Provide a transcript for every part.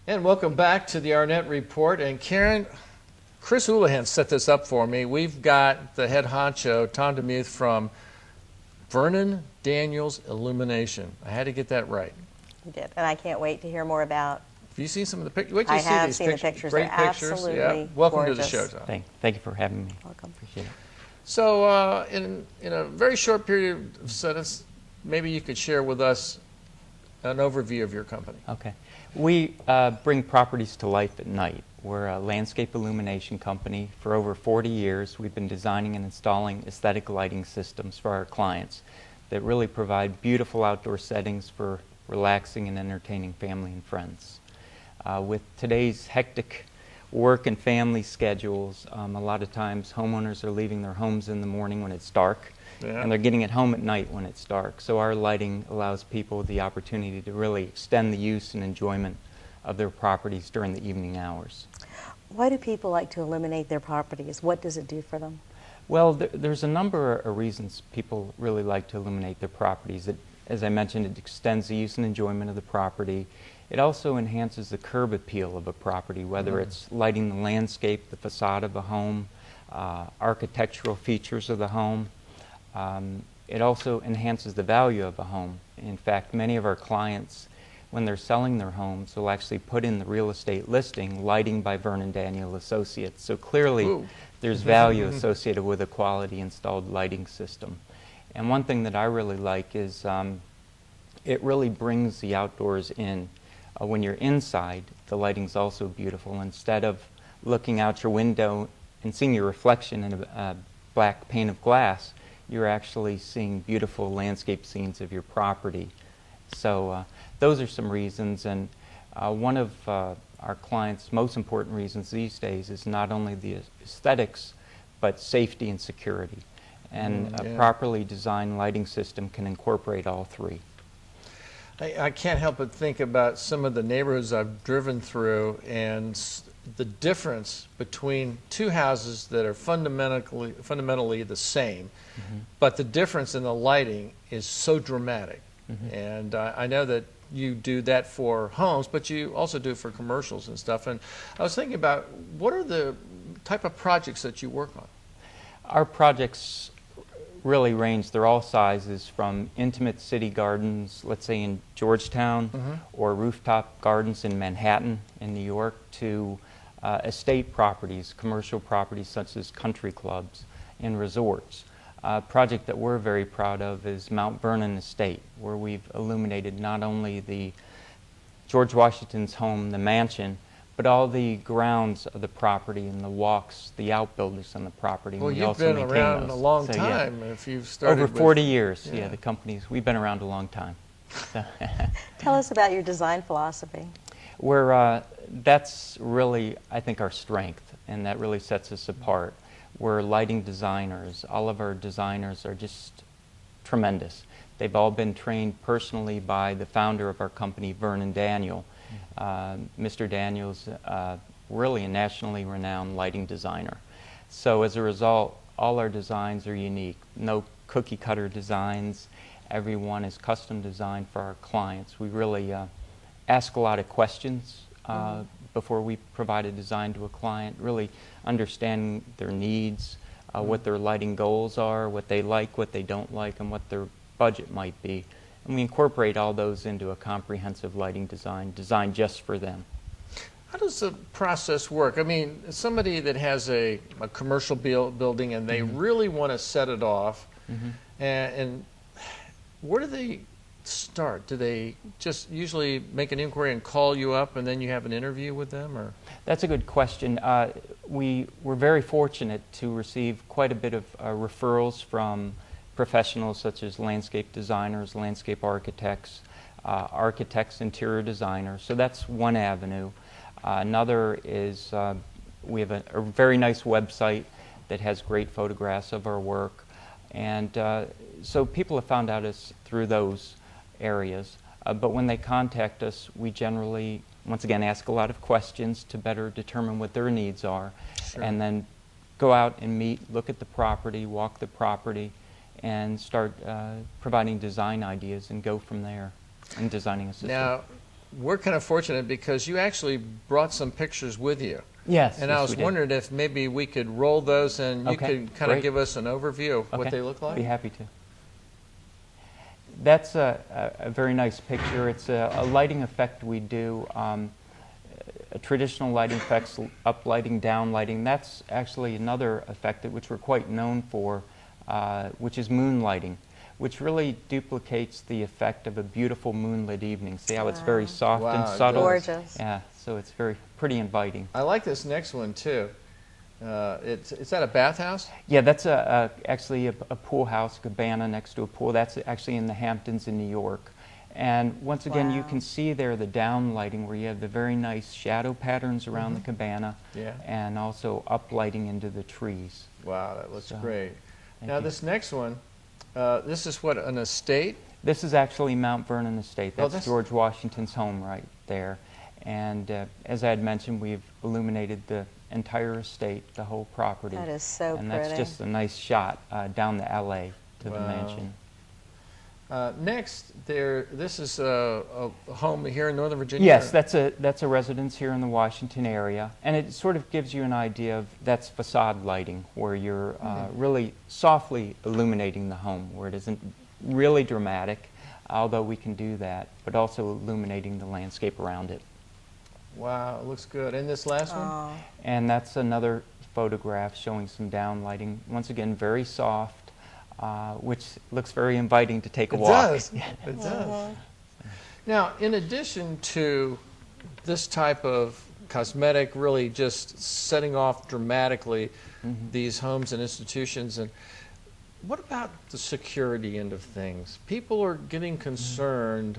And welcome back to the Arnett Report. And Karen, Chris Houlihan set this up for me. We've got the head honcho, Tom DeMuth, from Vernon Daniel Illumination. I had to get that right. You did, and I can't wait to hear more about. Have you seen some of the pictures? Wait till I you see have these seen pictures. the pictures. Great They're pictures. absolutely Yeah. Welcome gorgeous. to the show, Tom. Thank you for having me. Welcome. Appreciate it. So in a very short period of sentence, maybe you could share with us an overview of your company. Okay. We bring properties to life at night. We're a landscape illumination company. For over 40 years, we've been designing and installing aesthetic lighting systems for our clients that really provide beautiful outdoor settings for relaxing and entertaining family and friends. With today's hectic work and family schedules, a lot of times homeowners are leaving their homes in the morning when it's dark, and they're getting it home at night when it's dark. So our lighting allows people the opportunity to really extend the use and enjoyment of their properties during the evening hours. Why do people like to illuminate their properties? What does it do for them? Well, there's a number of reasons people really like to illuminate their properties. As I mentioned, it extends the use and enjoyment of the property. It also enhances the curb appeal of a property, whether it's lighting the landscape, the facade of a home, architectural features of the home. It also enhances the value of a home. In fact, many of our clients, when they're selling their homes, will actually put in the real estate listing, lighting by Vernon Daniel Associates. So clearly, there's value associated with a quality installed lighting system. And one thing that I really like is it really brings the outdoors in. When you're inside, the lighting's also beautiful. Instead of looking out your window and seeing your reflection in a black pane of glass, you're actually seeing beautiful landscape scenes of your property. So those are some reasons, and one of our clients' most important reasons these days is not only the aesthetics, but safety and security. And a properly designed lighting system can incorporate all three. I can't help but think about some of the neighborhoods I've driven through and the difference between two houses that are fundamentally the same, but the difference in the lighting is so dramatic. And I know that you do that for homes, but you also do it for commercials and stuff. And I was thinking about, what are the type of projects that you work on? Our projects really range. They're all sizes, from intimate city gardens, let's say in Georgetown, or rooftop gardens in Manhattan in New York, to estate properties, commercial properties such as country clubs and resorts. A project that we're very proud of is Mount Vernon Estate, where we've illuminated not only the George Washington's home, the mansion, but all the grounds of the property and the walks, the outbuildings on the property. Well, you've been around a long time. If you've started over 40 years, the companies, we've been around a long time. So Tell us about your design philosophy. That's really, I think, our strength, and that really sets us apart. We're lighting designers. All of our designers are just tremendous. They've all been trained personally by the founder of our company, Vernon Daniel. Mr. Daniel's really a nationally renowned lighting designer. So as a result, all our designs are unique. No cookie cutter designs. Everyone is custom designed for our clients. We really ask a lot of questions before we provide a design to a client, really understanding their needs, what their lighting goals are, what they like, what they don't like, and what their budget might be. And we incorporate all those into a comprehensive lighting design designed just for them. How does the process work? I mean, somebody that has a commercial building and they really want to set it off, and where do they start? Do they just usually make an inquiry and call you up and then you have an interview with them? Or? That's a good question. We're very fortunate to receive quite a bit of referrals from professionals such as landscape designers, landscape architects, interior designers. So that's one avenue. Another is we have a very nice website that has great photographs of our work. And so people have found out us through those areas. But when they contact us, we generally, once again, ask a lot of questions to better determine what their needs are. And then go out and meet, look at the property, walk the property, and start providing design ideas and go from there in designing a system. Now, we're kind of fortunate because you actually brought some pictures with you. Yes. And yes, I was we did. wondering if maybe we could roll those and you Okay, could kind of great. give us an overview of what Okay, they look like. Be happy to. That's a very nice picture. It's a lighting effect we do. A traditional lighting effects, up lighting, down lighting. That's actually another effect which we're quite known for, which is moonlighting, which really duplicates the effect of a beautiful moonlit evening. See how it's very soft Wow, and it subtle? does. Gorgeous. Yeah, so it's very pretty inviting. I like this next one too. Is that a bathhouse? Yeah, that's actually a pool house, cabana next to a pool. That's actually in the Hamptons in New York. And once again, you Wow. can see there the down lighting where you have the very nice shadow patterns around the cabana, Yeah. and also up lighting into the trees. Wow, that looks So, great. thank Now you. this next one, this is what, an estate? This is actually Mount Vernon Estate. Oh, That's George Washington's home right there. And as I had mentioned, we've illuminated the entire estate, the whole property. That is so and pretty. that's just a nice shot down the LA to the Wow. mansion. Next, this is a home here in Northern Virginia? Yes, that's a residence here in the Washington area, and it sort of gives you an idea of that's facade lighting, where you're really softly illuminating the home, where it isn't really dramatic, although we can do that, but also illuminating the landscape around it. Wow, it looks good. And this last one? Oh, And that's another photograph showing some down lighting. Once again, very soft, which looks very inviting to take a walk. Does. It does. Now, in addition to this type of cosmetic, really just setting off dramatically these homes and institutions, and what about the security end of things? People are getting concerned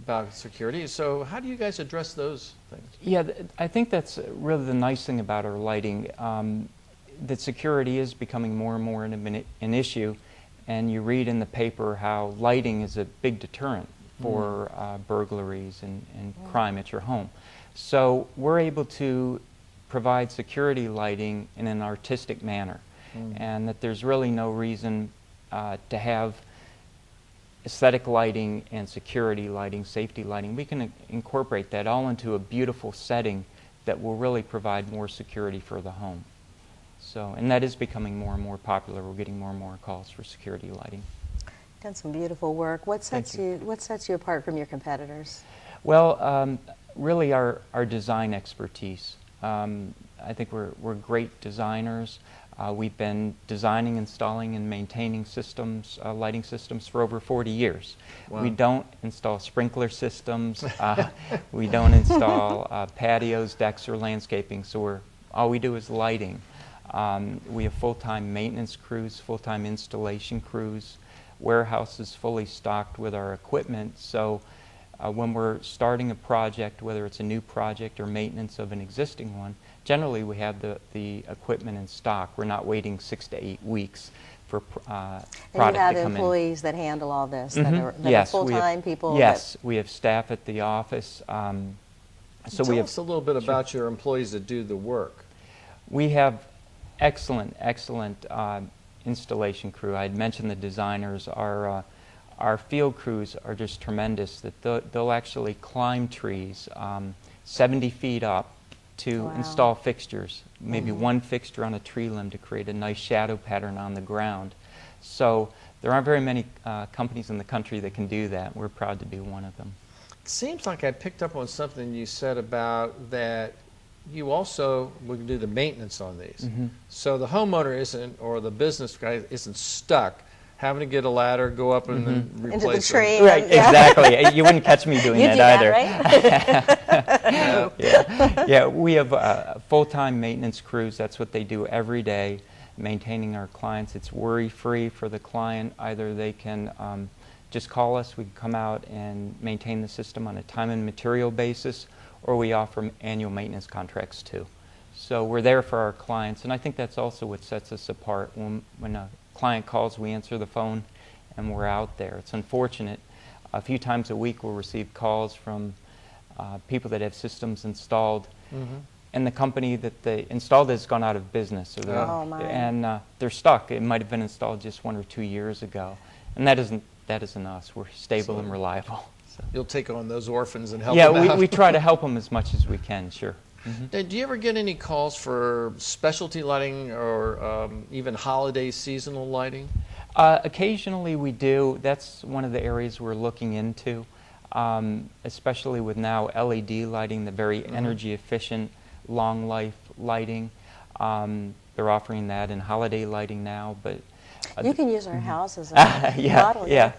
about security. So how do you guys address those things? Yeah, I think that's really the nice thing about our lighting. That security is becoming more and more an issue, and you read in the paper how lighting is a big deterrent for burglaries and crime at your home. So we're able to provide security lighting in an artistic manner, and that there's really no reason to have aesthetic lighting and security lighting, safety lighting. We can incorporate that all into a beautiful setting that will really provide more security for the home. So, and that is becoming more and more popular. We're getting more and more calls for security lighting. done some beautiful work. What sets you apart from your competitors? Well, really our design expertise. I think we're great designers. We've been designing, installing, and maintaining systems, lighting systems for over 40 years. Wow. We don't install sprinkler systems. We don't install patios, decks, or landscaping. So all we do is lighting. We have full-time maintenance crews, full-time installation crews. Warehouse is fully stocked with our equipment. So when we're starting a project, whether it's a new project or maintenance of an existing one, generally we have the equipment in stock. We're not waiting 6 to 8 weeks for product to come in. And you have employees that handle all this, that are Yes, full-time people? Yes, we have staff at the office. So Tell we have us a little bit about your employees that do the work. We have excellent installation crew. I had mentioned the designers. Our field crews are just tremendous. That they'll actually climb trees 70 feet up to install fixtures, maybe one fixture on a tree limb to create a nice shadow pattern on the ground. So there aren't very many companies in the country that can do that. We're proud to be one of them. It seems like I picked up on something you said about that you also will do the maintenance on these. So the homeowner isn't, or the business guy isn't stuck having to get a ladder, go up and then replace Into the it. tree. Right, exactly. You wouldn't catch me doing You that do either. that, right? Yeah, we have full-time maintenance crews. That's what they do every day, maintaining our clients. It's worry-free for the client. Either they can just call us, we can come out and maintain the system on a time and material basis, or we offer annual maintenance contracts too. So we're there for our clients, and I think that's also what sets us apart. When a client calls, we answer the phone, and we're out there. It's unfortunate. A few times a week we'll receive calls from people that have systems installed, and the company that they installed has gone out of business. Or and they're stuck. It might have been installed just 1 or 2 years ago. And that isn't us. We're stable and reliable. You'll take on those orphans and help Yeah, them out. we try to help them as much as we can, sure. Now, do you ever get any calls for specialty lighting or even holiday seasonal lighting? Occasionally we do. That's one of the areas we're looking into, especially with now LED lighting, the very energy efficient, long life lighting. They're offering that in holiday lighting now, but You can use our house as a model. yeah.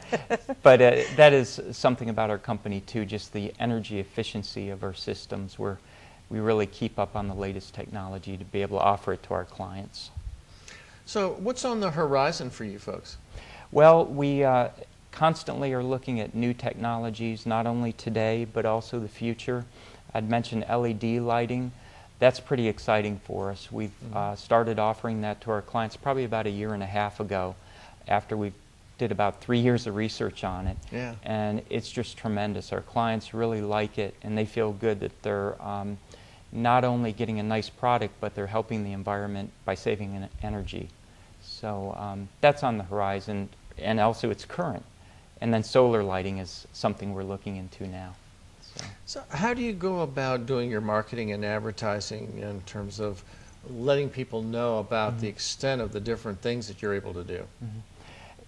But that is something about our company too, just the energy efficiency of our systems, where we really keep up on the latest technology to be able to offer it to our clients. So what's on the horizon for you folks? Well, we constantly are looking at new technologies, not only today, but also the future. I'd mentioned LED lighting. That's pretty exciting for us. We've started offering that to our clients probably about a year and a half ago, after we did about 3 years of research on it. Yeah. And it's just tremendous. Our clients really like it, and they feel good that they're not only getting a nice product, but they're helping the environment by saving energy. So that's on the horizon, and also it's current. And then solar lighting is something we're looking into now. So how do you go about doing your marketing and advertising in terms of letting people know about the extent of the different things that you're able to do?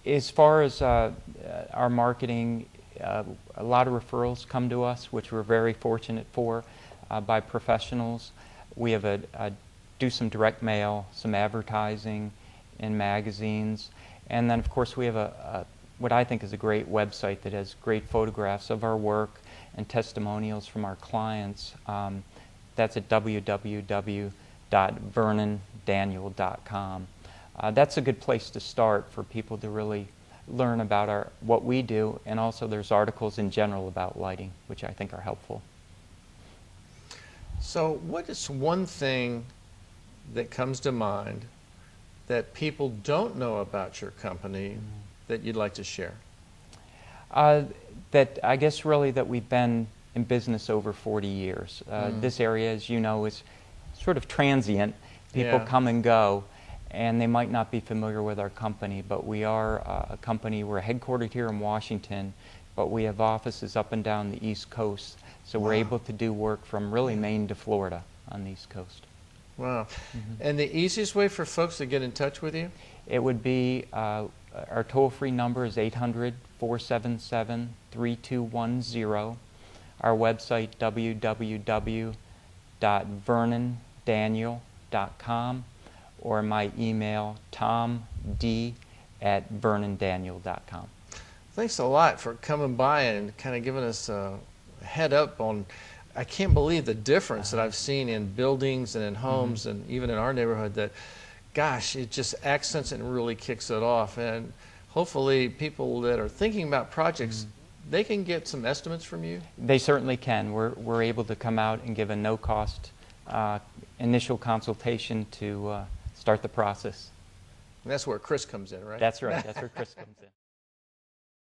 As far as our marketing, a lot of referrals come to us, which we're very fortunate for, by professionals. We have do some direct mail, some advertising in magazines, and then of course we have what I think is a great website that has great photographs of our work and testimonials from our clients. That's at www.vernondaniel.com. That's a good place to start for people to really learn about what we do, and also there's articles in general about lighting, which I think are helpful. So what is one thing that comes to mind that people don't know about your company that you'd like to share? That I guess really that we've been in business over 40 years. This area, as you know, is sort of transient. People come and go, and they might not be familiar with our company, but we are a company. We're headquartered here in Washington, but we have offices up and down the East Coast, so we're able to do work from really Maine to Florida on the East Coast. Wow. And the easiest way for folks to get in touch with you? It would be, our toll-free number is 800-477-3210. Our website, www.vernondaniel.com, or my email, tomd@vernondaniel.com. Thanks a lot for coming by and kind of giving us a head up on, I can't believe the difference that I've seen in buildings and in homes and even in our neighborhood, that, gosh, it just accents it and really kicks it off. And hopefully people that are thinking about projects, they can get some estimates from you? They certainly can. We're able to come out and give a no-cost initial consultation to start the process. And that's where Chris comes in, right? That's right. That's where Chris comes in.